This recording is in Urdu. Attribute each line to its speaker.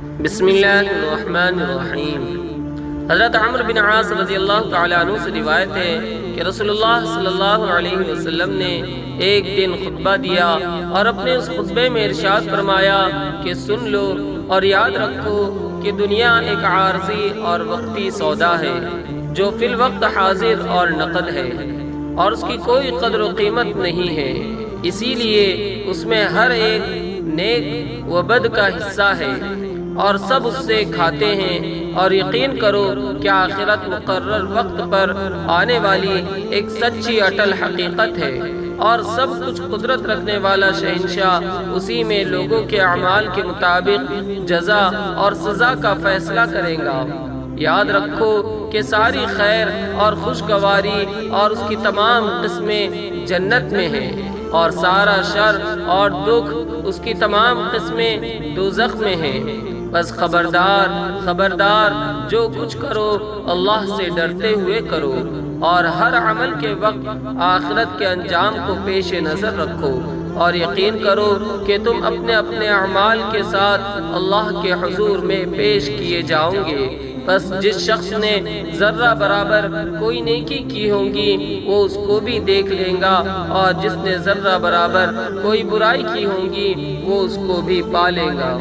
Speaker 1: بسم اللہ الرحمن الرحیم۔ حضرت عمرو بن عاص رضی اللہ تعالیٰ عنہ سے روایت ہے کہ رسول اللہ صلی اللہ علیہ وسلم نے ایک دن خطبہ دیا اور اپنے اس خطبے میں ارشاد فرمایا کہ سن لو اور یاد رکھو کہ دنیا ایک عارضی اور وقتی سودا ہے جو فی الوقت حاضر اور نقد ہے، اور اس کی کوئی قدر و قیمت نہیں ہے، اسی لیے اس میں ہر ایک نیک و بد کا حصہ ہے اور سب اس سے کھاتے ہیں، اور یقین کرو کہ آخرت مقرر وقت پر آنے والی ایک سچی اٹل حقیقت ہے، اور سب کچھ قدرت رکھنے والا شہنشاہ اسی میں لوگوں کے اعمال کے مطابق جزا اور سزا کا فیصلہ کرے گا۔ یاد رکھو کہ ساری خیر اور خوشگواری اور اس کی تمام قسمیں جنت میں ہیں، اور سارا شر اور دکھ اس کی تمام قسمیں دوزخ میں ہیں۔ بس خبردار خبردار، جو کچھ کرو اللہ سے ڈرتے ہوئے کرو، اور ہر عمل کے وقت آخرت کے انجام کو پیش نظر رکھو، اور یقین کرو کہ تم اپنے اپنے اعمال کے ساتھ اللہ کے حضور میں پیش کیے جاؤ گے۔ بس جس شخص نے ذرہ برابر کوئی نیکی کی ہوگی وہ اس کو بھی دیکھ لے گا، اور جس نے ذرہ برابر کوئی برائی کی ہوگی وہ اس کو بھی پا لے گا۔